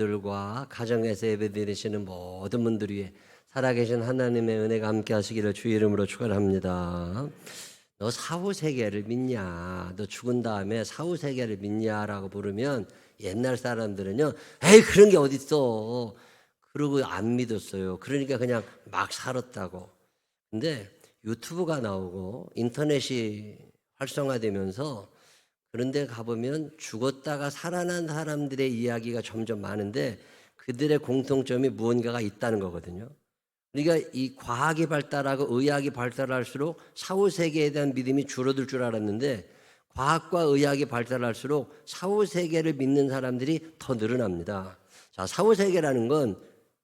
들과 가정에서 예배드리시는 모든 분들 위해 살아계신 하나님의 은혜가 함께 하시기를 주의 이름으로 축원합니다. 너 사후세계를 믿냐? 너 죽은 다음에 사후세계를 믿냐라고 물으면 옛날 사람들은요, 에이 그런 게 어딨어, 그러고 안 믿었어요. 그러니까 그냥 막 살았다고. 근데 유튜브가 나오고 인터넷이 활성화되면서 그런 데 가보면 죽었다가 살아난 사람들의 이야기가 점점 많은데 그들의 공통점이 무언가가 있다는 거거든요. 그러니까 이 과학이 발달하고 의학이 발달할수록 사후세계에 대한 믿음이 줄어들 줄 알았는데 과학과 의학이 발달할수록 사후세계를 믿는 사람들이 더 늘어납니다. 자, 사후세계라는 건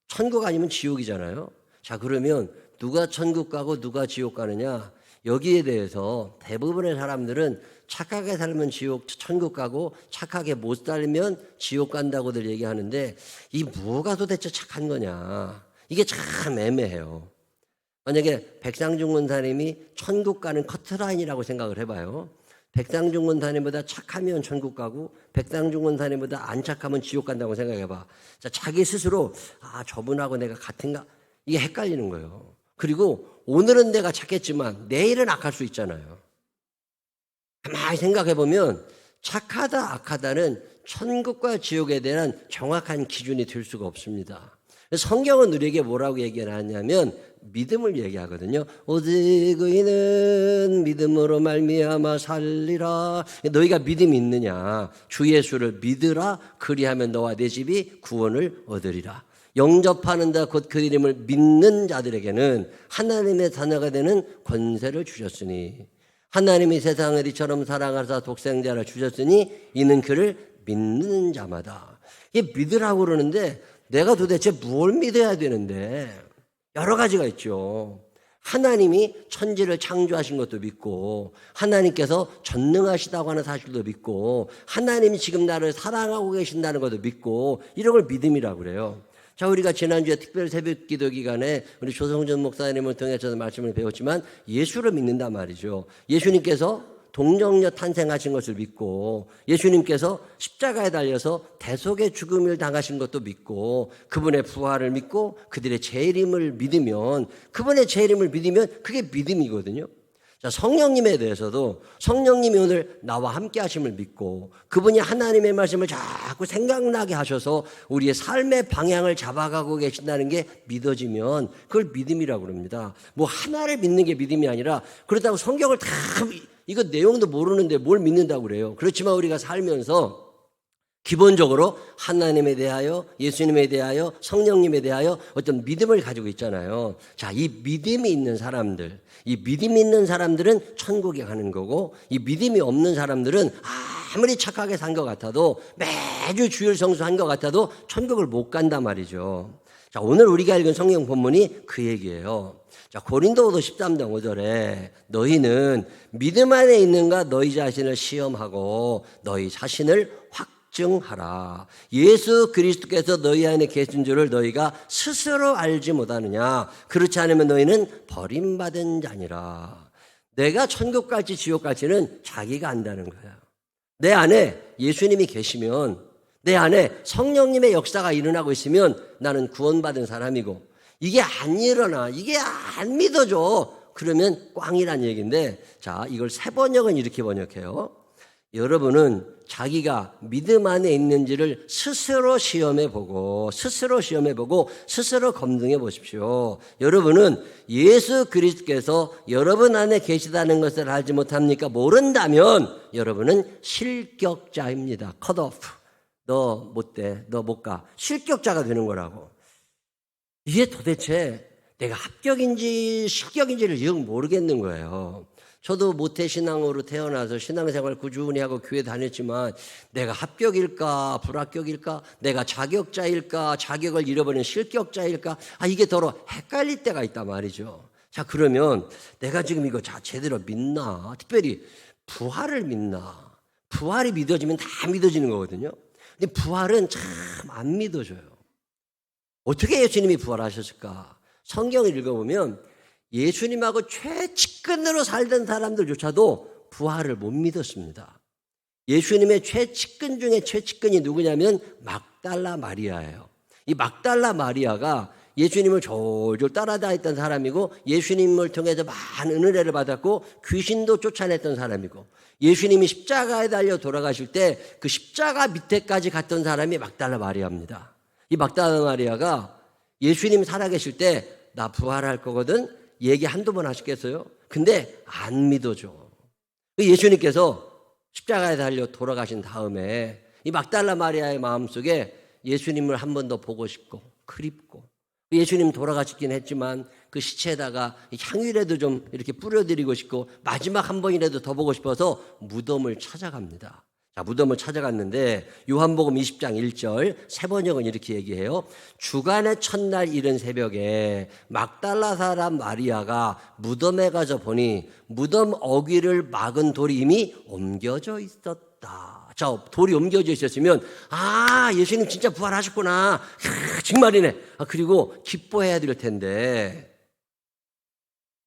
천국 아니면 지옥이잖아요. 자, 그러면 누가 천국 가고 누가 지옥 가느냐? 여기에 대해서 대부분의 사람들은 착하게 살면 천국 가고 착하게 못 살면 지옥 간다고들 얘기하는데 이 뭐가 도대체 착한 거냐? 이게 참 애매해요. 만약에 백상중 원사님이 천국 가는 커트라인이라고 생각을 해봐요. 백상중 원사님보다 착하면 천국 가고 백상중 원사님보다 안 착하면 지옥 간다고 생각해봐. 자, 자기 스스로 저분하고 내가 같은가? 이게 헷갈리는 거예요. 그리고 오늘은 내가 착했지만 내일은 악할 수 있잖아요. 가만히 생각해보면 착하다 악하다는 천국과 지옥에 대한 정확한 기준이 될 수가 없습니다. 성경은 우리에게 뭐라고 얘기하냐면 믿음을 얘기하거든요. 오직 의인은 믿음으로 말미암아 살리라. 너희가 믿음이 있느냐? 주 예수를 믿으라. 그리하면 너와 내 집이 구원을 얻으리라. 영접하는 자 곧 그 이름을 믿는 자들에게는 하나님의 자녀가 되는 권세를 주셨으니 하나님이 세상을 이처럼 사랑하사 독생자를 주셨으니 이는 그를 믿는 자마다. 이게 믿으라고 그러는데 내가 도대체 뭘 믿어야 되는데 여러 가지가 있죠. 하나님이 천지를 창조하신 것도 믿고 하나님께서 전능하시다고 하는 사실도 믿고 하나님이 지금 나를 사랑하고 계신다는 것도 믿고 이런 걸 믿음이라고 그래요. 자, 우리가 지난주에 특별 새벽 기도 기간에 우리 조성전 목사님을 통해서 말씀을 배웠지만 예수를 믿는단 말이죠. 예수님께서 동정녀 탄생하신 것을 믿고 예수님께서 십자가에 달려서 대속의 죽음을 당하신 것도 믿고 그분의 부활을 믿고 그들의 재림을 믿으면 그분의 재림을 믿으면 그게 믿음이거든요. 자, 성령님에 대해서도 성령님이 오늘 나와 함께 하심을 믿고 그분이 하나님의 말씀을 자꾸 생각나게 하셔서 우리의 삶의 방향을 잡아가고 계신다는 게 믿어지면 그걸 믿음이라고 그럽니다. 뭐 하나를 믿는 게 믿음이 아니라 그렇다고 성경을 다 이거 내용도 모르는데 뭘 믿는다고 그래요. 그렇지만 우리가 살면서 기본적으로 하나님에 대하여 예수님에 대하여 성령님에 대하여 어떤 믿음을 가지고 있잖아요. 자, 이 믿음이 있는 사람들, 이 믿음이 있는 사람들은 천국에 가는 거고 이 믿음이 없는 사람들은 아무리 착하게 산 것 같아도 매주 주일 성수한 것 같아도 천국을 못 간단 말이죠. 자, 오늘 우리가 읽은 성경 본문이 그 얘기예요. 자, 고린도후서 13장 5절에 너희는 믿음 안에 있는가 너희 자신을 시험하고 너희 자신을 확증하라. 예수 그리스도께서 너희 안에 계신 줄을 너희가 스스로 알지 못하느냐? 그렇지 않으면 너희는 버림받은 자니라. 내가 천국 갈지 지옥 갈지는 자기가 안다는 거야. 내 안에 예수님이 계시면 내 안에 성령님의 역사가 일어나고 있으면 나는 구원받은 사람이고 이게 안 일어나, 이게 안 믿어져, 그러면 꽝이란 얘기인데, 자, 이걸 새 번역은 이렇게 번역해요. 여러분은 자기가 믿음 안에 있는지를 스스로 시험해보고 스스로 검증해 보십시오. 여러분은 예수 그리스도께서 여러분 안에 계시다는 것을 알지 못합니까? 모른다면 여러분은 실격자입니다. 컷 오프. 너 못 돼, 너 못 가. 실격자가 되는 거라고. 이게 도대체 내가 합격인지 실격인지를 영 모르겠는 거예요. 저도 모태신앙으로 태어나서 신앙생활 꾸준히 하고 교회 다녔지만 내가 합격일까 불합격일까, 내가 자격자일까 자격을 잃어버린 실격자일까, 이게 더러 헷갈릴 때가 있단 말이죠. 자, 그러면 내가 지금 이거 제대로 믿나? 특별히 부활을 믿나? 부활이 믿어지면 다 믿어지는 거거든요. 근데 부활은 참 안 믿어져요. 어떻게 예수님이 부활하셨을까? 성경을 읽어보면 예수님하고 최측근으로 살던 사람들조차도 부활을 못 믿었습니다. 예수님의 최측근 중에 최측근이 누구냐면 막달라 마리아예요. 이 막달라 마리아가 예수님을 졸졸 따라다녔던 사람이고 예수님을 통해서 많은 은혜를 받았고 귀신도 쫓아냈던 사람이고 예수님이 십자가에 달려 돌아가실 때 그 십자가 밑에까지 갔던 사람이 막달라 마리아입니다. 이 막달라 마리아가 예수님 살아계실 때 나 부활할 거거든 얘기 한두 번 하셨겠어요? 근데 안 믿어줘. 예수님께서 십자가에 달려 돌아가신 다음에 이 막달라 마리아의 마음속에 예수님을 한 번 더 보고 싶고 그립고 예수님 돌아가시긴 했지만 그 시체에다가 향유라도 좀 이렇게 뿌려드리고 싶고 마지막 한 번이라도 더 보고 싶어서 무덤을 찾아갑니다. 자, 무덤을 찾아갔는데 요한복음 20장 1절 새 번역은 이렇게 얘기해요. 주간의 첫날 이른 새벽에 막달라 사람 마리아가 무덤에 가서 보니 무덤 어귀를 막은 돌이 이미 옮겨져 있었다. 자, 돌이 옮겨져 있었으면 예수님 진짜 부활하셨구나. 정말이네. 그리고 기뻐해야 될 텐데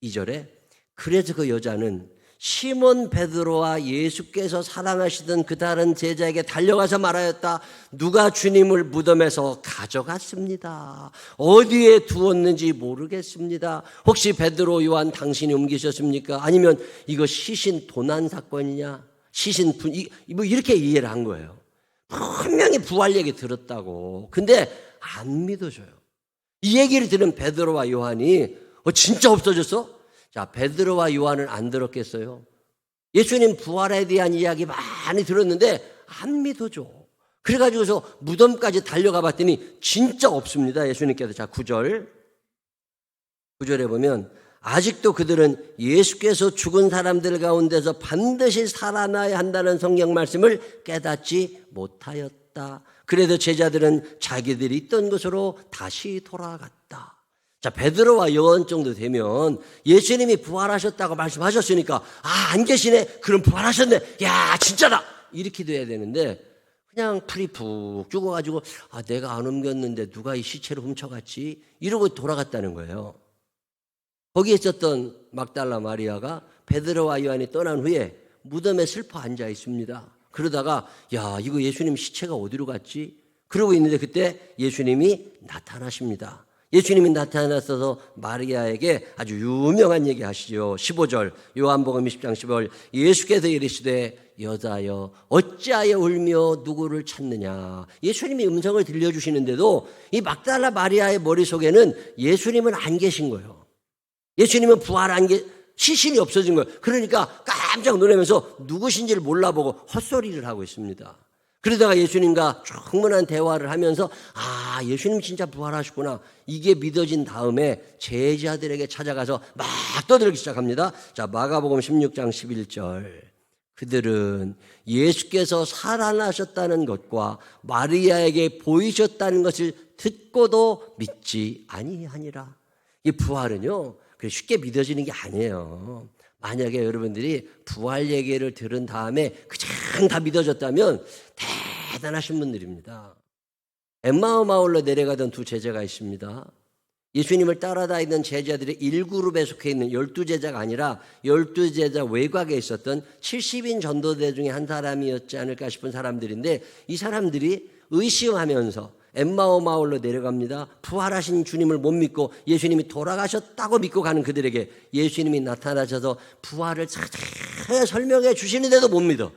2절에 그래서 그 여자는 시몬 베드로와 예수께서 사랑하시던 그 다른 제자에게 달려가서 말하였다. 누가 주님을 무덤에서 가져갔습니다. 어디에 두었는지 모르겠습니다. 혹시 베드로, 요한 당신이 옮기셨습니까? 아니면 이거 시신 도난 사건이냐? 시신 뭐 이렇게 이해를 한 거예요. 분명히 부활 얘기 들었다고. 근데 안 믿어줘요. 이 얘기를 들은 베드로와 요한이 진짜 없어졌어? 자, 베드로와 요한은 안 들었겠어요? 예수님 부활에 대한 이야기 많이 들었는데 안 믿어줘. 그래가지고서 무덤까지 달려가 봤더니 진짜 없습니다. 예수님께서. 자, 9절에 보면 아직도 그들은 예수께서 죽은 사람들 가운데서 반드시 살아나야 한다는 성경 말씀을 깨닫지 못하였다. 그래도 제자들은 자기들이 있던 곳으로 다시 돌아갔다. 자, 베드로와 요한 정도 되면 예수님이 부활하셨다고 말씀하셨으니까 안 계시네. 그럼 부활하셨네. 야, 진짜다. 이렇게 돼야 되는데 그냥 풀이 푹 죽어가지고 내가 안 옮겼는데 누가 이 시체를 훔쳐갔지? 이러고 돌아갔다는 거예요. 거기에 있었던 막달라 마리아가 베드로와 요한이 떠난 후에 무덤에 슬퍼 앉아 있습니다. 그러다가 이거 예수님 시체가 어디로 갔지? 그러고 있는데 그때 예수님이 나타나십니다. 예수님이 나타나셔서 마리아에게 아주 유명한 얘기 하시죠. 15절 요한복음 20장 15절 예수께서 이르시되 여자여 어찌하여 울며 누구를 찾느냐. 예수님이 음성을 들려주시는데도 이 막달라 마리아의 머릿속에는 예수님은 안 계신 거예요. 예수님은 부활한 게 시신이 없어진 거예요. 그러니까 깜짝 놀라면서 누구신지를 몰라보고 헛소리를 하고 있습니다. 그러다가 예수님과 충분한 대화를 하면서 예수님 진짜 부활하셨구나. 이게 믿어진 다음에 제자들에게 찾아가서 막 떠들기 시작합니다. 자, 마가복음 16장 11절 그들은 예수께서 살아나셨다는 것과 마리아에게 보이셨다는 것을 듣고도 믿지 아니하니라. 이 부활은요 쉽게 믿어지는 게 아니에요. 만약에 여러분들이 부활 얘기를 들은 다음에 그냥 다 믿어졌다면 대단하신 분들입니다. 엠마오 마을로 내려가던 두 제자가 있습니다. 예수님을 따라다니던 제자들의 1그룹에 속해 있는 12제자가 아니라 12제자 외곽에 있었던 70인 전도대 중에 한 사람이었지 않을까 싶은 사람들인데 이 사람들이 의심하면서 엠마오 마을로 내려갑니다. 부활하신 주님을 못 믿고 예수님이 돌아가셨다고 믿고 가는 그들에게 예수님이 나타나셔서 부활을 자세히 설명해 주시는데도 못 믿어.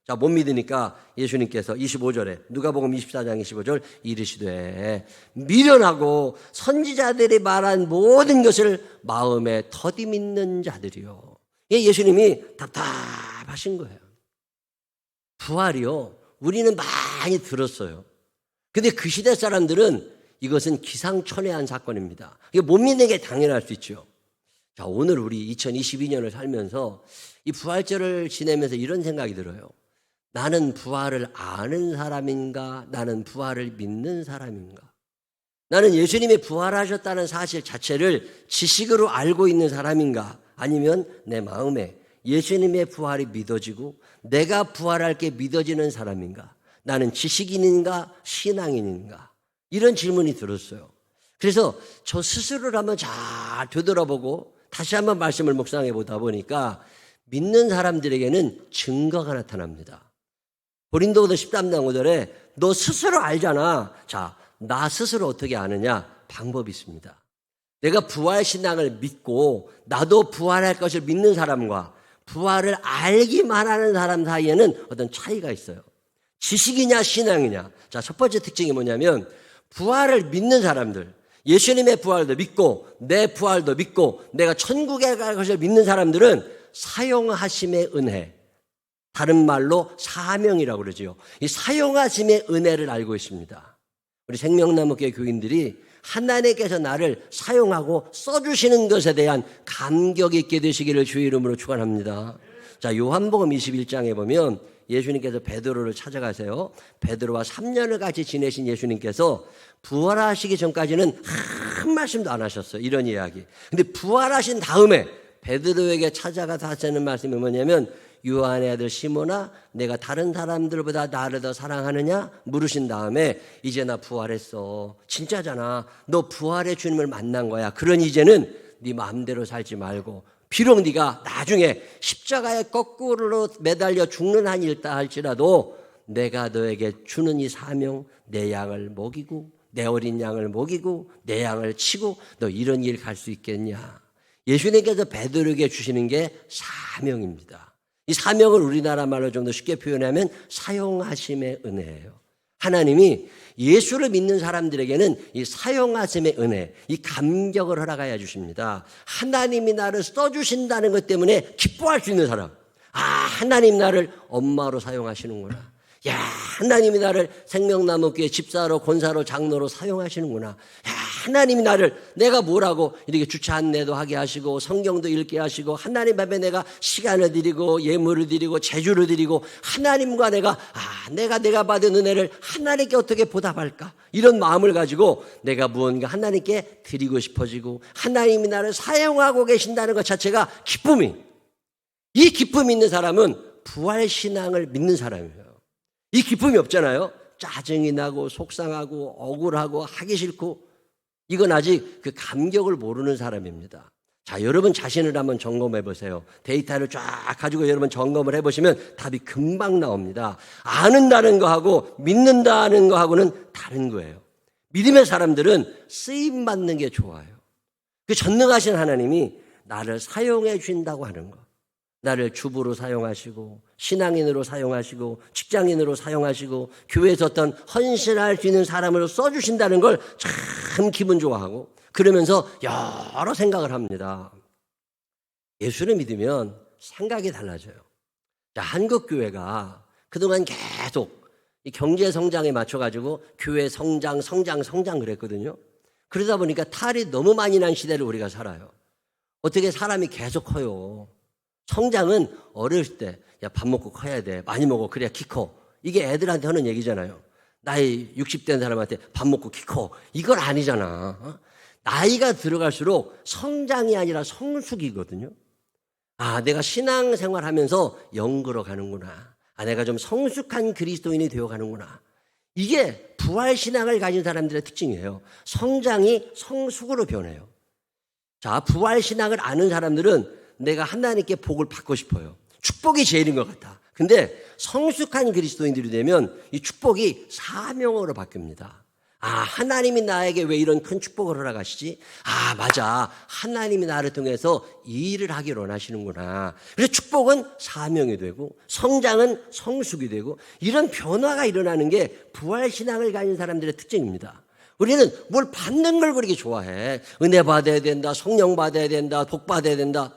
자, 못 믿으니까 예수님께서 25절에 누가복음 24장 25절 이르시되 미련하고 선지자들이 말한 모든 것을 마음에 더디 믿는 자들이요. 예수님이 답답하신 거예요. 부활이요 우리는 많이 들었어요. 근데 그 시대 사람들은 이것은 기상천외한 사건입니다. 이게 못 믿는 게 당연할 수 있죠. 자, 오늘 우리 2022년을 살면서 이 부활절을 지내면서 이런 생각이 들어요. 나는 부활을 아는 사람인가? 나는 부활을 믿는 사람인가? 나는 예수님이 부활하셨다는 사실 자체를 지식으로 알고 있는 사람인가? 아니면 내 마음에 예수님의 부활이 믿어지고 내가 부활할 게 믿어지는 사람인가? 나는 지식인인가 신앙인인가? 이런 질문이 들었어요. 그래서 저 스스로를 한번 잘 되돌아보고 다시 한번 말씀을 묵상해 보다 보니까 믿는 사람들에게는 증거가 나타납니다. 고린도후서 13장 5절에 너 스스로 알잖아. 자, 나 스스로 어떻게 아느냐? 방법이 있습니다. 내가 부활신앙을 믿고 나도 부활할 것을 믿는 사람과 부활을 알기만 하는 사람 사이에는 어떤 차이가 있어요. 지식이냐 신앙이냐. 자, 첫 번째 특징이 뭐냐면 부활을 믿는 사람들, 예수님의 부활도 믿고 내 부활도 믿고 내가 천국에 갈 것을 믿는 사람들은 사용하심의 은혜, 다른 말로 사명이라고 그러죠. 이 사용하심의 은혜를 알고 있습니다. 우리 생명나무교회 교인들이 하나님께서 나를 사용하고 써주시는 것에 대한 감격 있게 되시기를 주의 이름으로 축원합니다. 자, 요한복음 21장에 보면 예수님께서 베드로를 찾아가세요. 베드로와 3년을 같이 지내신 예수님께서 부활하시기 전까지는 한 말씀도 안 하셨어요. 이런 이야기. 근데 부활하신 다음에 베드로에게 찾아가서 하시는 말씀이 뭐냐면 요한의 아들 시몬아, 내가 다른 사람들보다 나를 더 사랑하느냐? 물으신 다음에 이제 나 부활했어. 진짜잖아. 너 부활의 주님을 만난 거야. 그러니 이제는 네 마음대로 살지 말고 비록 네가 나중에 십자가에 거꾸로 매달려 죽는 한이 있다 할지라도 내가 너에게 주는 이 사명, 내 양을 먹이고 내 어린 양을 먹이고 내 양을 치고 너 이런 일 갈 수 있겠냐? 예수님께서 베드로에게 주시는 게 사명입니다. 이 사명을 우리나라 말로 좀 더 쉽게 표현하면 사용하심의 은혜예요. 하나님이 예수를 믿는 사람들에게는 이 사용하심의 은혜, 이 감격을 허락하여 주십니다. 하나님이 나를 써주신다는 것 때문에 기뻐할 수 있는 사람. 아, 하나님 나를 엄마로 사용하시는구나. 야, 하나님이 나를 생명나무교회 집사로, 권사로, 장로로 사용하시는구나. 야, 하나님이 나를 내가 뭐라고 이렇게 주차 안내도 하게 하시고 성경도 읽게 하시고 하나님 앞에 내가 시간을 드리고 예물을 드리고 제주를 드리고 하나님과 내가 받은 은혜를 하나님께 어떻게 보답할까? 이런 마음을 가지고 내가 무언가 하나님께 드리고 싶어지고 하나님이 나를 사용하고 계신다는 것 자체가 기쁨이. 이 기쁨이 있는 사람은 부활신앙을 믿는 사람이에요. 이 기쁨이 없잖아요. 짜증이 나고 속상하고 억울하고 하기 싫고 이건 아직 그 감격을 모르는 사람입니다. 자, 여러분 자신을 한번 점검해 보세요. 데이터를 쫙 가지고 여러분 점검을 해보시면 답이 금방 나옵니다. 아는다는 거하고 믿는다는 거하고는 다른 거예요. 믿음의 사람들은 쓰임받는 게 좋아요. 그 전능하신 하나님이 나를 사용해 주신다고 하는 거. 나를 주부로 사용하시고 신앙인으로 사용하시고 직장인으로 사용하시고 교회에서 어떤 헌신할 수 있는 사람으로 써주신다는 걸 참 기분 좋아하고 그러면서 여러 생각을 합니다. 예수를 믿으면 생각이 달라져요. 자, 한국교회가 그동안 계속 이 경제 성장에 맞춰가지고 교회 성장 그랬거든요. 그러다 보니까 탈이 너무 많이 난 시대를 우리가 살아요. 어떻게 사람이 계속 커요. 성장은 어렸을 때 야, 밥 먹고 커야 돼. 많이 먹어. 그래야 키 커. 이게 애들한테 하는 얘기잖아요. 나이 60 된 사람한테 밥 먹고 키 커. 이건 아니잖아. 나이가 들어갈수록 성장이 아니라 성숙이거든요. 아, 내가 신앙생활 하면서 영그러 가는구나. 아, 내가 좀 성숙한 그리스도인이 되어 가는구나. 이게 부활신앙을 가진 사람들의 특징이에요. 성장이 성숙으로 변해요. 자, 부활신앙을 아는 사람들은 내가 하나님께 복을 받고 싶어요. 축복이 제일인 것 같아. 근데 성숙한 그리스도인들이 되면 이 축복이 사명으로 바뀝니다. 아, 하나님이 나에게 왜 이런 큰 축복을 허락하시지? 아, 맞아. 하나님이 나를 통해서 이 일을 하기를 원하시는구나. 그래서 축복은 사명이 되고 성장은 성숙이 되고 이런 변화가 일어나는 게 부활신앙을 가진 사람들의 특징입니다. 우리는 뭘 받는 걸 그렇게 좋아해. 은혜 받아야 된다. 성령 받아야 된다. 복 받아야 된다.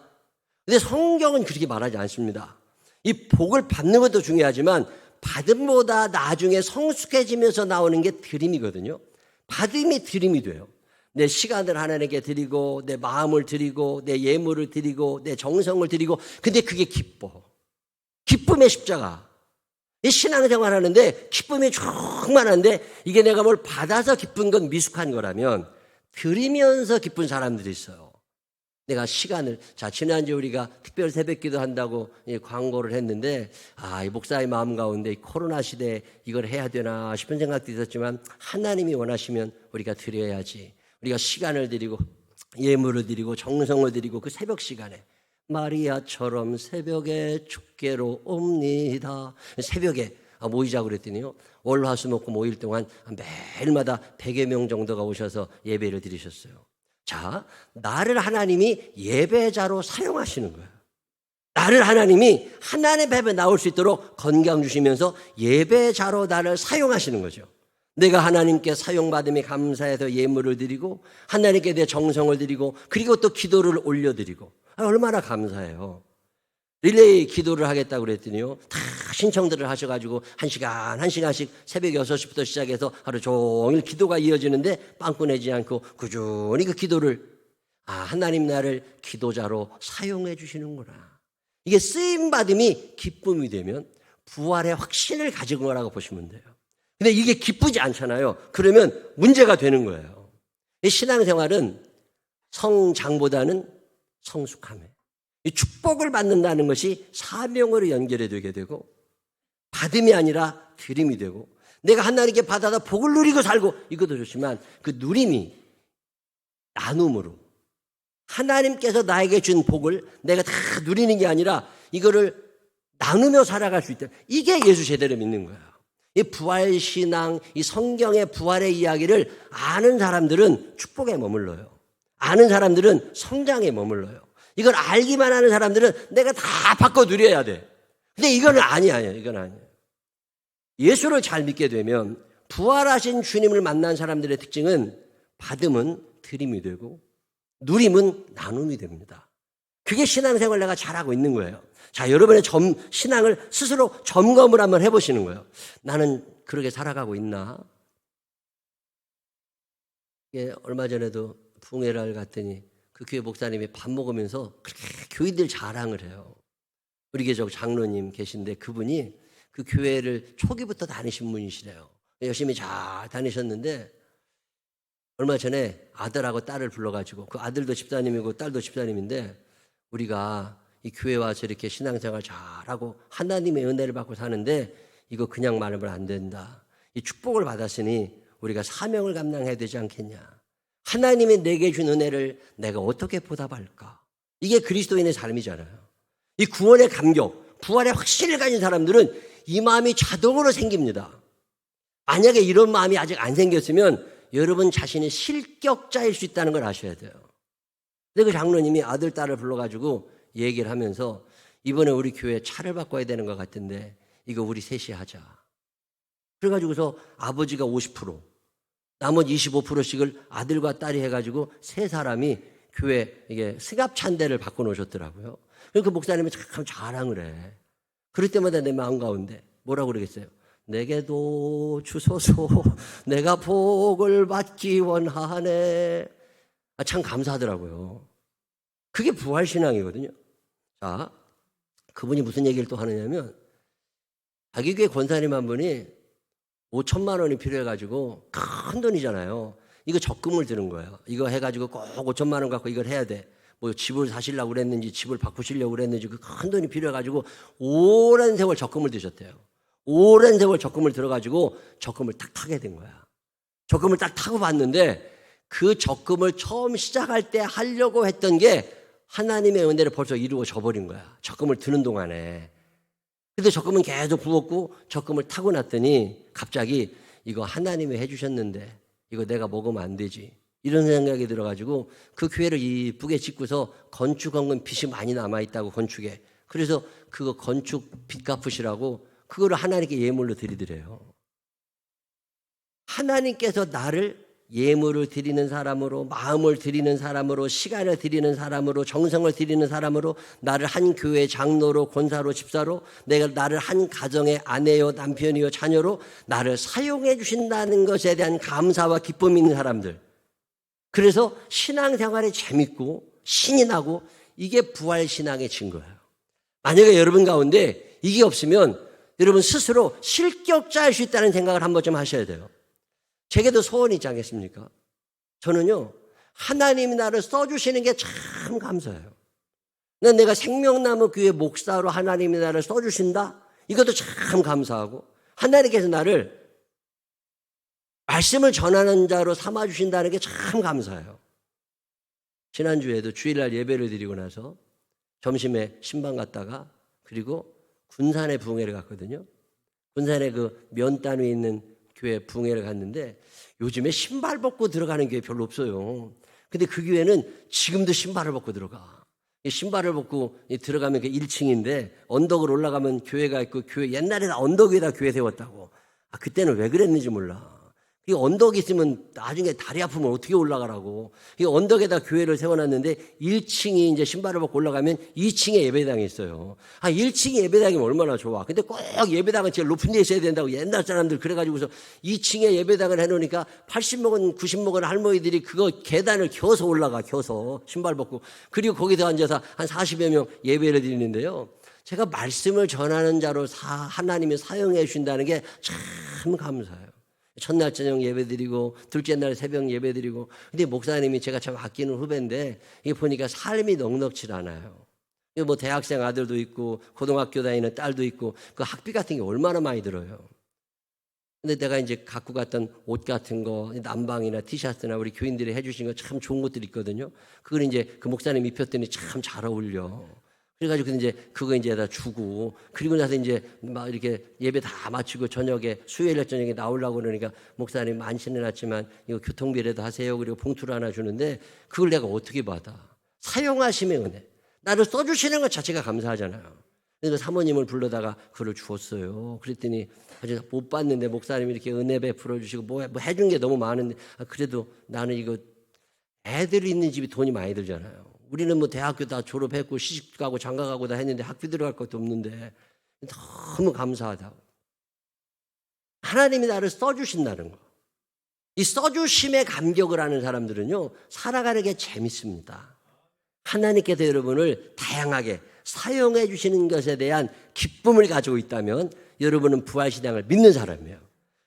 근데 성경은 그렇게 말하지 않습니다. 이 복을 받는 것도 중요하지만 받음보다 나중에 성숙해지면서 나오는 게 드림이거든요. 받음이 드림이 돼요. 내 시간을 하나님께 드리고 내 마음을 드리고 내 예물을 드리고 내 정성을 드리고 근데 그게 기뻐. 기쁨의 십자가. 이 신앙생활 하는데 기쁨이 충만한데 이게 내가 뭘 받아서 기쁜 건 미숙한 거라면 드리면서 기쁜 사람들이 있어요. 내가 시간을, 자, 지난주에 우리가 특별 새벽기도 한다고 광고를 했는데, 아, 이 목사의 마음 가운데 이 코로나 시대에 이걸 해야 되나 싶은 생각도 있었지만, 하나님이 원하시면 우리가 드려야지. 우리가 시간을 드리고, 예물을 드리고, 정성을 드리고, 그 새벽 시간에, 마리아처럼 새벽에 주께로 옵니다. 새벽에, 모이자고 그랬더니요. 월, 화, 수, 목, 금 5일 동안 매일마다 100여 명 정도가 오셔서 예배를 드리셨어요. 자, 나를 하나님이 예배자로 사용하시는 거예요. 나를 하나님이 하나님의 앞에 나올 수 있도록 건강 주시면서 예배자로 나를 사용하시는 거죠. 내가 하나님께 사용받음에 감사해서 예물을 드리고 하나님께 내 정성을 드리고 그리고 또 기도를 올려드리고 얼마나 감사해요. 릴레이 기도를 하겠다고 그랬더니요. 다 신청들을 하셔가지고 한 시간씩 새벽 6시부터 시작해서 하루 종일 기도가 이어지는데 빵꾸 내지 않고 꾸준히 그 기도를 하나님 나를 기도자로 사용해 주시는구나. 이게 쓰임받음이 기쁨이 되면 부활의 확신을 가진 거라고 보시면 돼요. 근데 이게 기쁘지 않잖아요. 그러면 문제가 되는 거예요. 신앙생활은 성장보다는 성숙함에 이 축복을 받는다는 것이 사명으로 연결이 되게 되고 받음이 아니라 드림이 되고 내가 하나님께 받아서 복을 누리고 살고 이것도 좋지만 그 누림이 나눔으로 하나님께서 나에게 준 복을 내가 다 누리는 게 아니라 이거를 나누며 살아갈 수 있다. 이게 예수 제대로 믿는 거예요. 이 부활신앙, 이 성경의 부활의 이야기를 아는 사람들은 축복에 머물러요. 아는 사람들은 성장에 머물러요. 이걸 알기만 하는 사람들은 내가 다 바꿔 누려야 돼. 근데 이건 아니에요. 이건 아니에요. 예수를 잘 믿게 되면 부활하신 주님을 만난 사람들의 특징은 받음은 드림이 되고 누림은 나눔이 됩니다. 그게 신앙생활 내가 잘하고 있는 거예요. 자, 여러분의 신앙을 스스로 점검을 한번 해보시는 거예요. 나는 그렇게 살아가고 있나? 얼마 전에도 붕해를 갔더니 그 교회 목사님이 밥 먹으면서 그렇게 교인들 자랑을 해요. 우리 교회 장로님 계신데 그분이 그 교회를 초기부터 다니신 분이시래요. 열심히 잘 다니셨는데 얼마 전에 아들하고 딸을 불러가지고 그 아들도 집사님이고 딸도 집사님인데 우리가 이 교회 와서 이렇게 신앙생활 잘하고 하나님의 은혜를 받고 사는데 이거 그냥 말하면 안 된다. 이 축복을 받았으니 우리가 사명을 감당해야 되지 않겠냐. 하나님이 내게 준 은혜를 내가 어떻게 보답할까. 이게 그리스도인의 삶이잖아요. 이 구원의 감격, 부활의 확신을 가진 사람들은 이 마음이 자동으로 생깁니다. 만약에 이런 마음이 아직 안 생겼으면 여러분 자신이 실격자일 수 있다는 걸 아셔야 돼요. 근데 그 장로님이 아들, 딸을 불러가지고 얘기를 하면서 이번에 우리 교회 차를 바꿔야 되는 것 같은데 이거 우리 셋이 하자. 그래가지고서 아버지가 50%, 나머지 25%씩을 아들과 딸이 해가지고 세 사람이 교회 이게 승합찬대를 바꿔놓으셨더라고요. 그래서 그 목사님이 참 자랑을 해. 그럴 때마다 내 마음 가운데 뭐라고 그러겠어요? 내게도 주소서 내가 복을 받기 원하네. 참 감사하더라고요. 그게 부활신앙이거든요. 자, 그분이 무슨 얘기를 또 하느냐면 자기 교회 권사님 한 분이 5천만 원이 필요해가지고 큰 돈이잖아요. 이거 적금을 드는 거예요. 이거 해가지고 꼭 5천만 원 갖고 이걸 해야 돼. 뭐 집을 사시려고 그랬는지 집을 바꾸시려고 그랬는지 그 큰 돈이 필요해가지고 오랜 세월 적금을 드셨대요. 오랜 세월 적금을 들어가지고 적금을 딱 타게 된 거야. 적금을 딱 타고 봤는데 그 적금을 처음 시작할 때 하려고 했던 게 하나님의 은혜를 벌써 이루어져 버린 거야. 적금을 드는 동안에. 근데 적금은 계속 부었고 적금을 타고 났더니 갑자기 이거 하나님이 해주셨는데 이거 내가 먹으면 안 되지. 이런 생각이 들어가지고 그 교회를 이쁘게 짓고서 건축원금 빚이 많이 남아있다고 건축에. 그래서 그거 건축 빚 갚으시라고 그거를 하나님께 예물로 드리더래요. 하나님께서 나를 예물을 드리는 사람으로, 마음을 드리는 사람으로, 시간을 드리는 사람으로, 정성을 드리는 사람으로, 나를 한 교회 장로로, 권사로, 집사로, 내가 나를 한 가정의 아내요, 남편이요, 자녀로 나를 사용해 주신다는 것에 대한 감사와 기쁨이 있는 사람들. 그래서 신앙생활이 재밌고 신이 나고 이게 부활신앙의 증거예요. 만약에 여러분 가운데 이게 없으면 여러분 스스로 실격자일 수 있다는 생각을 한번 좀 하셔야 돼요. 제게도 소원이 있지 않겠습니까? 저는요, 하나님이 나를 써주시는 게 참 감사해요. 내가 생명나무 교회 목사로 하나님이 나를 써주신다? 이것도 참 감사하고, 하나님께서 나를 말씀을 전하는 자로 삼아주신다는 게 참 감사해요. 지난주에도 주일날 예배를 드리고 나서 점심에 신방 갔다가 그리고 군산에 부흥회를 갔거든요. 군산에 그 면단 위에 있는 교회 붕회를 갔는데 요즘에 신발 벗고 들어가는 교회 별로 없어요. 근데 그 교회는 지금도 신발을 벗고 들어가. 신발을 벗고 들어가면 그 1층인데 언덕을 올라가면 교회가 있고 교회 옛날에 다 언덕 위에다 교회 세웠다고. 그때는 왜 그랬는지 몰라. 이 언덕이 있으면 나중에 다리 아프면 어떻게 올라가라고. 이 언덕에다 교회를 세워놨는데 1층이 이제 신발을 벗고 올라가면 2층에 예배당이 있어요. 1층에 예배당이면 얼마나 좋아. 근데 꼭 예배당은 제일 높은 데 있어야 된다고 옛날 사람들 그래가지고서 2층에 예배당을 해놓으니까 80먹은 90먹은 할머니들이 그거 계단을 겨서 올라가, 겨서 신발 벗고. 그리고 거기서 앉아서 한 40여 명 예배를 드리는데요. 제가 말씀을 전하는 자로 하나님이 사용해 주신다는 게 참 감사해요. 첫날 저녁 예배드리고 둘째 날 새벽 예배드리고. 근데 목사님이 제가 참 아끼는 후배인데 이게 보니까 삶이 넉넉치 않아요. 뭐 대학생 아들도 있고 고등학교 다니는 딸도 있고 그 학비 같은 게 얼마나 많이 들어요. 근데 내가 이제 갖고 갔던 옷 같은 거 남방이나 티셔츠나 우리 교인들이 해주신 거 참 좋은 것들이 있거든요. 그걸 이제 그 목사님 입혔더니 참 잘 어울려. 그래가지고 이제 그거 이제 다 주고, 그리고 나서 이제 막 이렇게 예배 다 마치고 저녁에 수요일 저녁에 나오려고 그러니까 목사님 많지는 않지만 이거 교통비라도 하세요. 그리고 봉투를 하나 주는데 그걸 내가 어떻게 받아? 사용하심의 은혜. 나를 써주시는 것 자체가 감사하잖아요. 그래서 사모님을 불러다가 그걸 주었어요. 그랬더니 아주 못 받는데 목사님이 이렇게 은혜 베풀어 주시고 뭐 해준 게 너무 많은데 그래도 나는 이거 애들이 있는 집이 돈이 많이 들잖아요. 우리는 뭐 대학교 다 졸업했고 시집 가고 장가 가고 다 했는데 학비 들어갈 것도 없는데 너무 감사하다고. 하나님이 나를 써주신다는 거. 이 써주심에 감격을 하는 사람들은요 살아가는 게 재밌습니다. 하나님께서 여러분을 다양하게 사용해 주시는 것에 대한 기쁨을 가지고 있다면 여러분은 부활신앙을 믿는 사람이에요.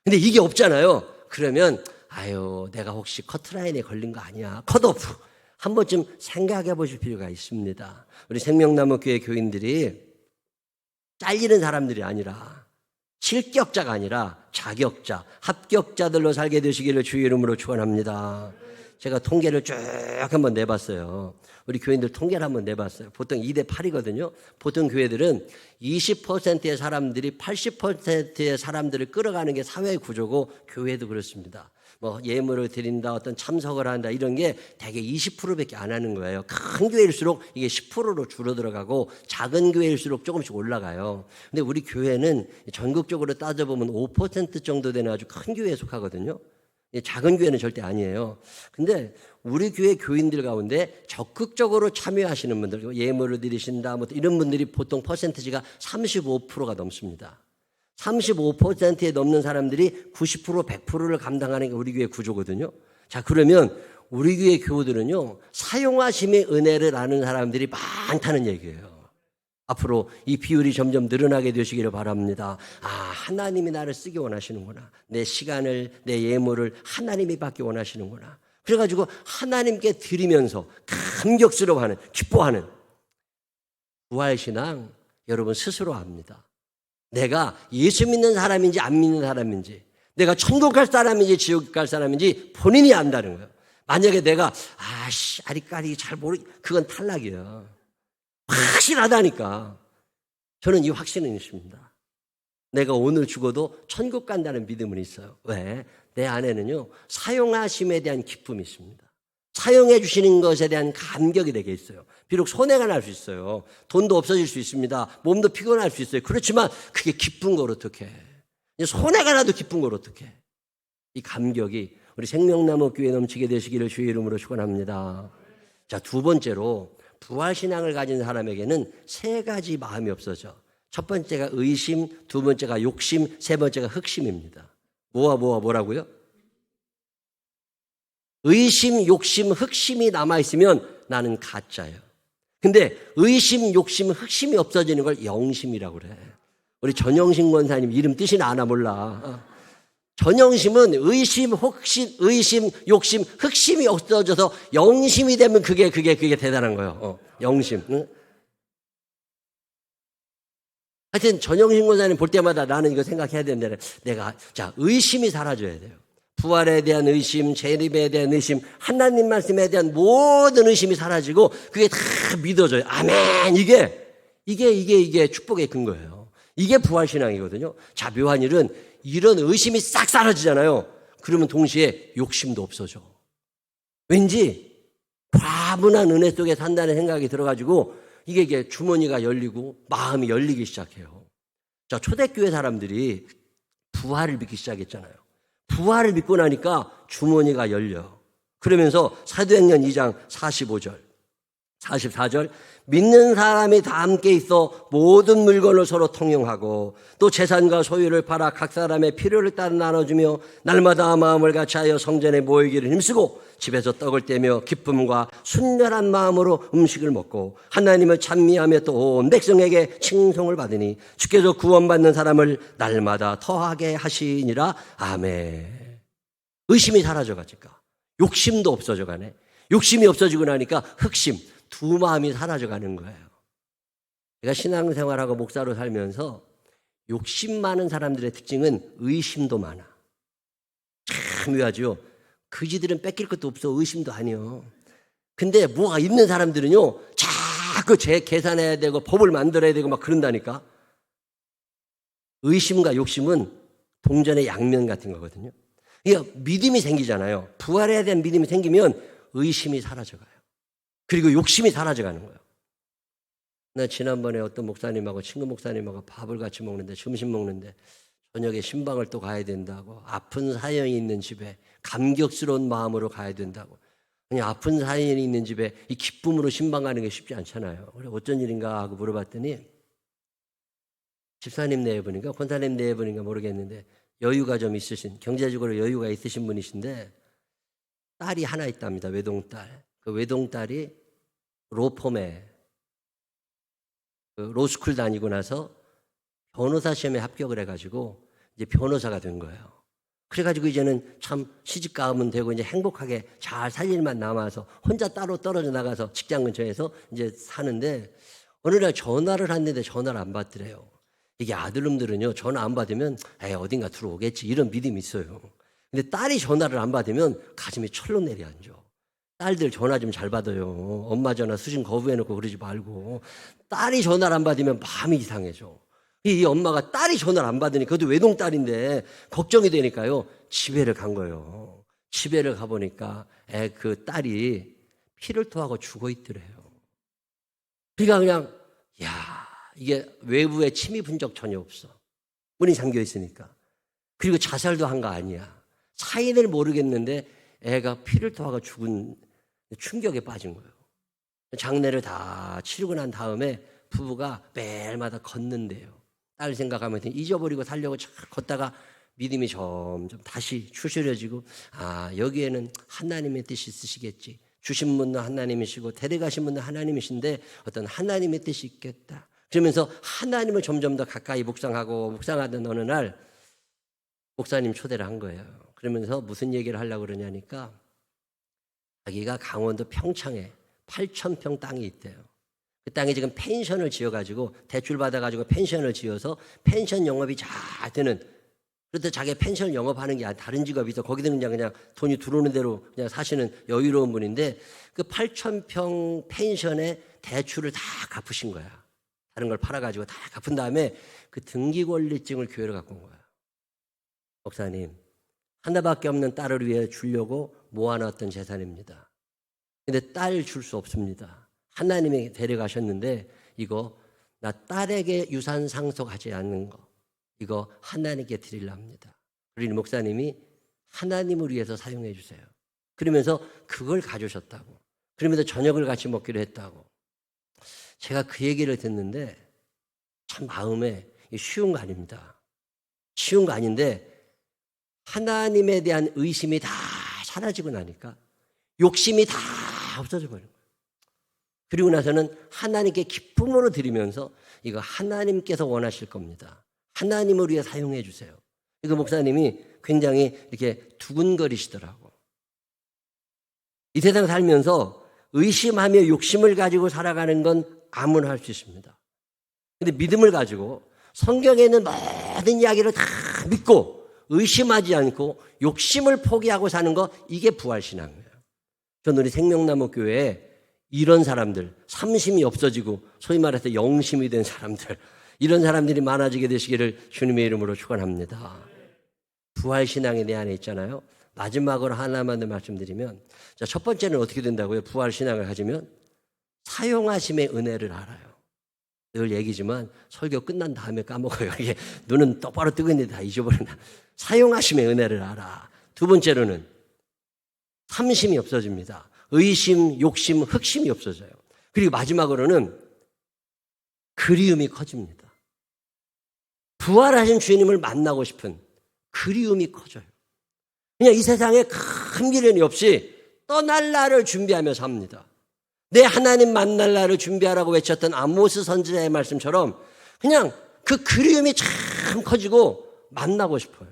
근데 이게 없잖아요. 그러면 아유 내가 혹시 커트라인에 걸린 거 아니야. 컷오프. 한 번쯤 생각해 보실 필요가 있습니다. 우리 생명나무 교회 교인들이 잘리는 사람들이 아니라 실격자가 아니라 자격자, 합격자들로 살게 되시기를 주의 이름으로 축원합니다. 제가 통계를 쭉 한번 내봤어요. 우리 교인들 통계를 한번 내봤어요. 보통 2대 8이거든요. 보통 교회들은 20%의 사람들이 80%의 사람들을 끌어가는 게 사회 구조고 교회도 그렇습니다. 뭐 예물을 드린다, 어떤 참석을 한다 이런 게 대개 20%밖에 안 하는 거예요. 큰 교회일수록 이게 10%로 줄어들어가고 작은 교회일수록 조금씩 올라가요. 근데 우리 교회는 전국적으로 따져보면 5% 정도 되는 아주 큰 교회에 속하거든요. 작은 교회는 절대 아니에요. 근데 우리 교회 교인들 가운데 적극적으로 참여하시는 분들, 예물을 드리신다, 뭐 이런 분들이 보통 퍼센티지가 35%가 넘습니다. 35%에 넘는 사람들이 90%, 100%를 감당하는 게 우리 교회 구조거든요. 자, 그러면 우리 교회 교우들은요, 사용하심의 은혜를 아는 사람들이 많다는 얘기예요. 앞으로 이 비율이 점점 늘어나게 되시기를 바랍니다. 하나님이 나를 쓰기 원하시는구나. 내 시간을, 내 예물을 하나님이 받기 원하시는구나. 그래가지고 하나님께 드리면서 감격스러워하는, 기뻐하는 부활신앙 여러분 스스로 압니다. 내가 예수 믿는 사람인지 안 믿는 사람인지, 내가 천국 갈 사람인지 지옥 갈 사람인지 본인이 안다는 거예요. 만약에 내가 아리까리 잘 그건 탈락이에요. 확실하다니까. 저는 이 확신은 있습니다. 내가 오늘 죽어도 천국 간다는 믿음은 있어요. 왜? 내 안에는요 사용하심에 대한 기쁨이 있습니다. 사용해 주시는 것에 대한 감격이 내게 있어요. 비록 손해가 날 수 있어요. 돈도 없어질 수 있습니다. 몸도 피곤할 수 있어요. 그렇지만 그게 기쁜 걸 어떡해. 손해가 나도 기쁜 걸 어떡해. 이 감격이 우리 생명나무 교회 넘치게 되시기를 주의 이름으로 축원합니다. 자, 두 번째로 부활신앙을 가진 사람에게는 세 가지 마음이 없어져. 첫 번째가 의심, 두 번째가 욕심, 세 번째가 흑심입니다. 뭐라고요? 의심, 욕심, 흑심이 남아있으면 나는 가짜예요. 근데 의심, 욕심, 흑심이 없어지는 걸 영심이라고 그래. 우리 전영신 권사님 이름 뜻이나 아나 몰라. 전영심은 의심, 의심, 욕심, 흑심이 없어져서 영심이 되면 그게 대단한 거예요. 영심. 응? 하여튼 전영신 권사님 볼 때마다 나는 이거 생각해야 되는데 의심이 사라져야 돼요. 부활에 대한 의심, 재림에 대한 의심, 하나님 말씀에 대한 모든 의심이 사라지고 그게 다 믿어져요. 아멘. 이게 축복의 근거예요. 이게 부활신앙이거든요. 자, 묘한 일은 이런 의심이 싹 사라지잖아요. 그러면 동시에 욕심도 없어져. 왠지 과분한 은혜 속에 산다는 생각이 들어가지고 이게 주머니가 열리고 마음이 열리기 시작해요. 자, 초대교회 사람들이 부활을 믿기 시작했잖아요. 부활을 믿고 나니까 주머니가 열려. 그러면서 사도행전 2장 45절, 44절, 믿는 사람이 다 함께 있어 모든 물건을 서로 통용하고 또 재산과 소유를 팔아 각 사람의 필요를 따라 나눠주며 날마다 마음을 같이하여 성전에 모이기를 힘쓰고 집에서 떡을 떼며 기쁨과 순결한 마음으로 음식을 먹고 하나님을 찬미하며 또 온 백성에게 칭송을 받으니 주께서 구원받는 사람을 날마다 더하게 하시니라. 아멘. 의심이 사라져가니까 욕심도 없어져가네. 욕심이 없어지고 나니까 흑심, 두 마음이 사라져가는 거예요. 제가 신앙생활하고 목사로 살면서 욕심 많은 사람들의 특징은 의심도 많아. 참 묘하죠. 그지들은 뺏길 것도 없어. 의심도 아니요. 근데 뭐가 있는 사람들은요, 자꾸 계산해야 되고 법을 만들어야 되고 막 그런다니까. 의심과 욕심은 동전의 양면 같은 거거든요. 그러니까 믿음이 생기잖아요. 부활에 대한 믿음이 생기면 의심이 사라져가요. 그리고 욕심이 사라져가는 거예요. 나 지난번에 어떤 목사님하고 친구 목사님하고 밥을 같이 먹는데, 점심 먹는데 저녁에 신방을 또 가야 된다고, 아픈 사연이 있는 집에 감격스러운 마음으로 가야 된다고. 그냥 아픈 사연이 있는 집에 이 기쁨으로 신방 가는 게 쉽지 않잖아요. 그래 어쩐 일인가 하고 물어봤더니 집사님 내분인가 권사님 내분인가 모르겠는데 여유가 좀 있으신, 경제적으로 여유가 있으신 분이신데 딸이 하나 있답니다. 외동딸. 그 외동딸이 로펌에 로스쿨 다니고 나서 변호사 시험에 합격을 해가지고 이제 변호사가 된 거예요. 그래가지고 이제는 참 시집 가면 되고 이제 행복하게 잘 살 일만 남아서 혼자 따로 떨어져 나가서 직장 근처에서 이제 사는데 어느 날 전화를 했는데 전화를 안 받더래요. 이게 아들놈들은요, 전화 안 받으면 어딘가 들어오겠지 이런 믿음이 있어요. 근데 딸이 전화를 안 받으면 가슴이 철로 내려앉아. 딸들 전화 좀 잘 받아요. 엄마 전화 수신 거부해놓고 그러지 말고. 딸이 전화를 안 받으면 마음이 이상해져. 이 엄마가 딸이 전화를 안 받으니 그것도 외동딸인데 걱정이 되니까요, 집에를 간 거예요. 집에를 가보니까 그 딸이 피를 토하고 죽어 있더래요. 그러니까 그냥 이게 외부에 침입 흔적 전혀 없어. 문이 잠겨 있으니까. 그리고 자살도 한 거 아니야. 사인을 모르겠는데 애가 피를 토하고 죽은 충격에 빠진 거예요. 장례를 다 치르고 난 다음에 부부가 매일마다 걷는데요. 딸 생각하면서 잊어버리고 살려고 걷다가 믿음이 점점 다시 추스려지고, 여기에는 하나님의 뜻이 있으시겠지. 주신 분도 하나님이시고 데려가신 분도 하나님이신데 어떤 하나님의 뜻이 있겠다. 그러면서 하나님을 점점 더 가까이 묵상하던 어느 날 목사님 초대를 한 거예요. 그러면서 무슨 얘기를 하려고 그러냐니까 자기가 강원도 평창에 8,000평 땅이 있대요. 그 땅에 지금 펜션을 지어가지고 대출 받아가지고 펜션을 지어서 펜션 영업이 잘 되는, 그래도 자기가 펜션 영업하는 게 다른 직업이 있어. 거기서는 그냥 돈이 들어오는 대로 그냥 사시는 여유로운 분인데 그 8,000평 펜션에 대출을 다 갚으신 거야. 다른 걸 팔아가지고 다 갚은 다음에 그 등기권리증을 교회로 갖고 온 거야. 목사님, 하나밖에 없는 딸을 위해 주려고 모아놨던 재산입니다. 근데 딸 줄 수 없습니다. 하나님이 데려가셨는데 이거 나 딸에게 유산 상속하지 않는 거, 이거 하나님께 드리려 합니다. 그러니 목사님이 하나님을 위해서 사용해 주세요. 그러면서 그걸 가져오셨다고. 그러면서 저녁을 같이 먹기로 했다고. 제가 그 얘기를 듣는데 참 마음에 쉬운 거 아닙니다. 쉬운 거 아닌데 하나님에 대한 의심이 다 사라지고 나니까 욕심이 다 없어져 버린 거예요. 그리고 나서는 하나님께 기쁨으로 드리면서 이거 하나님께서 원하실 겁니다. 하나님을 위해 사용해 주세요. 이거 목사님이 굉장히 이렇게 두근거리시더라고. 이 세상 살면서 의심하며 욕심을 가지고 살아가는 건 아무나 할 수 있습니다. 근데 믿음을 가지고 성경에 있는 모든 이야기를 다 믿고 의심하지 않고 욕심을 포기하고 사는 거, 이게 부활신앙이에요. 저는 우리 생명나무 교회에 이런 사람들, 삼심이 없어지고 소위 말해서 영심이 된 사람들, 이런 사람들이 많아지게 되시기를 주님의 이름으로 축원합니다. 부활신앙이 내 안에 있잖아요. 마지막으로 하나만 더 말씀드리면, 자, 첫 번째는 어떻게 된다고요? 부활신앙을 가지면 사용하심의 은혜를 알아요. 늘 얘기지만 설교 끝난 다음에 까먹어요. 이게 눈은 똑바로 뜨고 있는데 다 잊어버린다. 사용하심의 은혜를 알아. 두 번째로는 삼심이 없어집니다. 의심, 욕심, 흑심이 없어져요. 그리고 마지막으로는 그리움이 커집니다. 부활하신 주님을 만나고 싶은 그리움이 커져요. 그냥 이 세상에 큰 미련이 없이 떠날 날을 준비하며 삽니다. 내 하나님 만날 날을 준비하라고 외쳤던 아모스 선지자의 말씀처럼 그냥 그 그리움이 참 커지고 만나고 싶어요.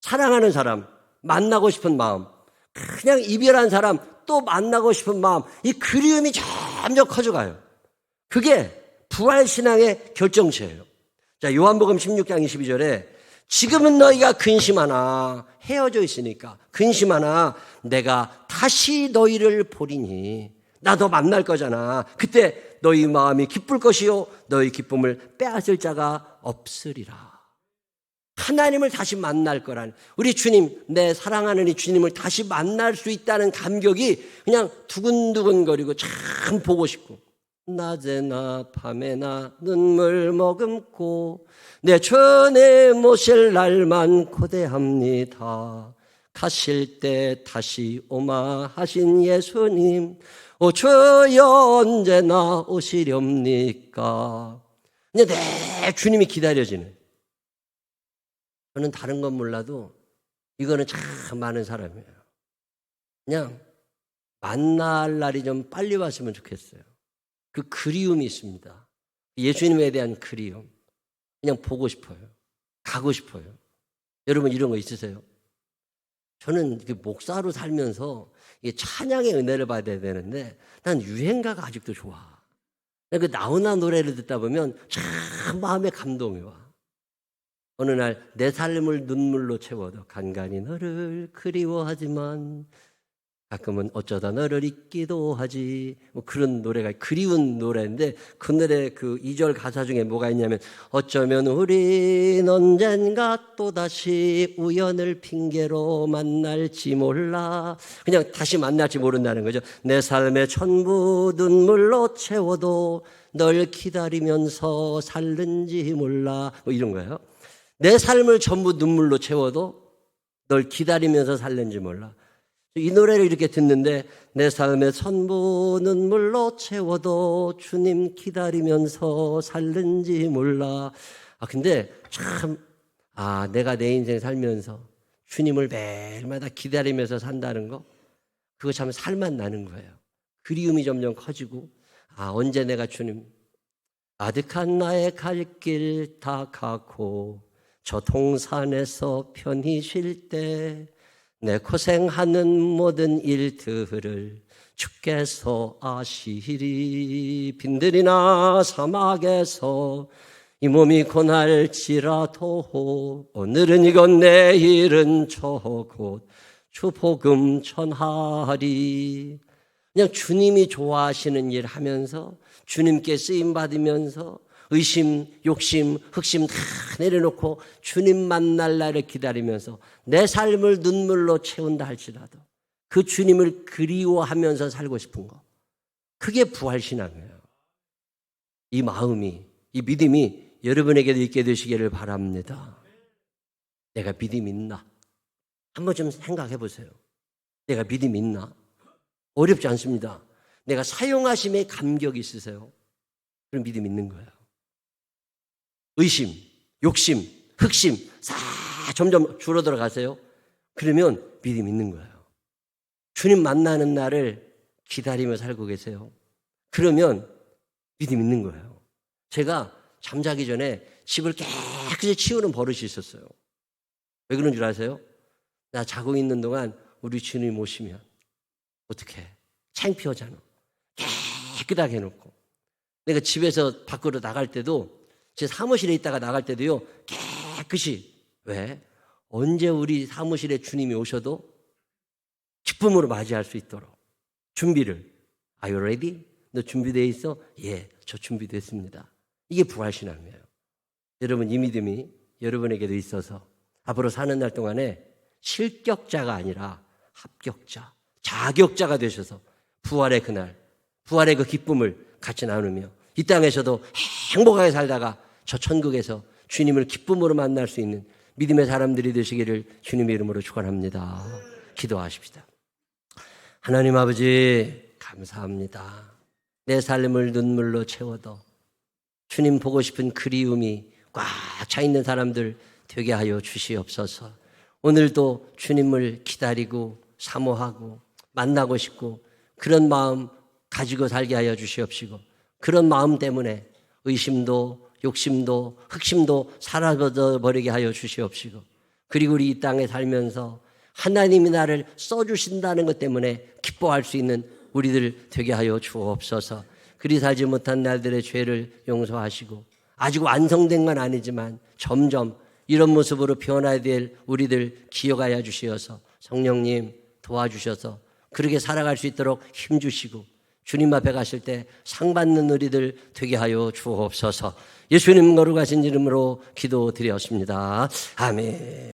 사랑하는 사람, 만나고 싶은 마음, 그냥 이별한 사람 또 만나고 싶은 마음, 이 그리움이 점점 커져가요. 그게 부활신앙의 결정체예요. 자, 요한복음 16장 22절에 지금은 너희가 근심하나, 헤어져 있으니까 근심하나 내가 다시 너희를 보리니, 나도 만날 거잖아. 그때 너희 마음이 기쁠 것이요 너희 기쁨을 빼앗을 자가 없으리라. 하나님을 다시 만날 거란, 우리 주님, 내 사랑하는 이 주님을 다시 만날 수 있다는 감격이 그냥 두근두근거리고 참 보고 싶고, 낮에나 밤에나 눈물 머금고 내 전에 모실 날만 고대합니다. 가실 때 다시 오마 하신 예수님, 주여 언제나 오시렵니까? 그냥 내 주님이 기다려지는, 저는 다른 건 몰라도 이거는 참 많은 사람이에요. 그냥 만날 날이 좀 빨리 왔으면 좋겠어요. 그 그리움이 있습니다. 예수님에 대한 그리움. 그냥 보고 싶어요. 가고 싶어요. 여러분 이런 거 있으세요? 저는 목사로 살면서 찬양의 은혜를 받아야 되는데 난 유행가가 아직도 좋아. 그 나훈아 노래를 듣다 보면 참 마음에 감동이 와. 어느 날 내 삶을 눈물로 채워도 간간히 너를 그리워하지만 가끔은 어쩌다 너를 잊기도 하지. 뭐 그런 노래가, 그리운 노래인데 그 노래 그 2절 가사 중에 뭐가 있냐면, 어쩌면 우린 언젠가 또다시 우연을 핑계로 만날지 몰라. 그냥 다시 만날지 모른다는 거죠. 내 삶의 전부 눈물로 채워도 널 기다리면서 살는지 몰라. 뭐 이런 거예요. 내 삶을 전부 눈물로 채워도 널 기다리면서 살는지 몰라. 이 노래를 이렇게 듣는데, 내 삶의 전부 눈물로 채워도 주님 기다리면서 살는지 몰라. 근데 참, 내가 내 인생 살면서 주님을 매일마다 기다리면서 산다는 거, 그거 참 살만 나는 거예요. 그리움이 점점 커지고, 언제 내가 주님, 아득한 나의 갈 길 다 가고 저 동산에서 편히 쉴 때 내 고생하는 모든 일들을 주께서 아시리. 빈들이나 사막에서 이 몸이 고날지라도 오늘은 이곳 내일은 저곳 주 복음 전하리. 그냥 주님이 좋아하시는 일 하면서 주님께 쓰임 받으면서 의심, 욕심, 흑심 다 내려놓고 주님 만날 날을 기다리면서 내 삶을 눈물로 채운다 할지라도 그 주님을 그리워하면서 살고 싶은 거, 그게 부활신앙이에요. 이 마음이, 이 믿음이 여러분에게도 있게 되시기를 바랍니다. 내가 믿음 있나? 한번 좀 생각해 보세요. 내가 믿음 있나? 어렵지 않습니다. 내가 사용하심에 감격이 있으세요? 그럼 믿음 있는 거예요. 의심, 욕심, 흑심 싹 점점 줄어들어 가세요. 그러면 믿음 있는 거예요. 주님 만나는 날을 기다리며 살고 계세요. 그러면 믿음 있는 거예요. 제가 잠자기 전에 집을 깨끗이 치우는 버릇이 있었어요. 왜 그런 줄 아세요? 나 자고 있는 동안 우리 주님 오시면 어떡해? 창피하잖아. 깨끗하게 해놓고. 내가 집에서 밖으로 나갈 때도, 제 사무실에 있다가 나갈 때도요, 깨끗이. 왜? 언제 우리 사무실에 주님이 오셔도 기쁨으로 맞이할 수 있도록 준비를. Are you ready? 너 준비되어 있어? 예, 저 준비됐습니다. 이게 부활신앙이에요. 여러분, 이 믿음이 여러분에게도 있어서 앞으로 사는 날 동안에 실격자가 아니라 합격자, 자격자가 되셔서 부활의 그날, 부활의 그 기쁨을 같이 나누며 이 땅에서도 행복하게 살다가 저 천국에서 주님을 기쁨으로 만날 수 있는 믿음의 사람들이 되시기를 주님의 이름으로 축원합니다. 기도하십시다. 하나님 아버지, 감사합니다. 내 삶을 눈물로 채워도 주님 보고 싶은 그리움이 꽉 차 있는 사람들 되게 하여 주시옵소서. 오늘도 주님을 기다리고 사모하고 만나고 싶고 그런 마음 가지고 살게 하여 주시옵시고, 그런 마음 때문에 의심도 욕심도 흑심도 사라져 버리게 하여 주시옵시고, 그리고 우리 이 땅에 살면서 하나님이 나를 써주신다는 것 때문에 기뻐할 수 있는 우리들 되게 하여 주옵소서. 그리 살지 못한 날들의 죄를 용서하시고 아직 완성된 건 아니지만 점점 이런 모습으로 변화해야 될 우리들 기억하여 주시어서 성령님 도와주셔서 그렇게 살아갈 수 있도록 힘주시고 주님 앞에 가실 때 상 받는 우리들 되게 하여 주옵소서. 예수님 거룩하신 이름으로 기도드렸습니다. 아멘.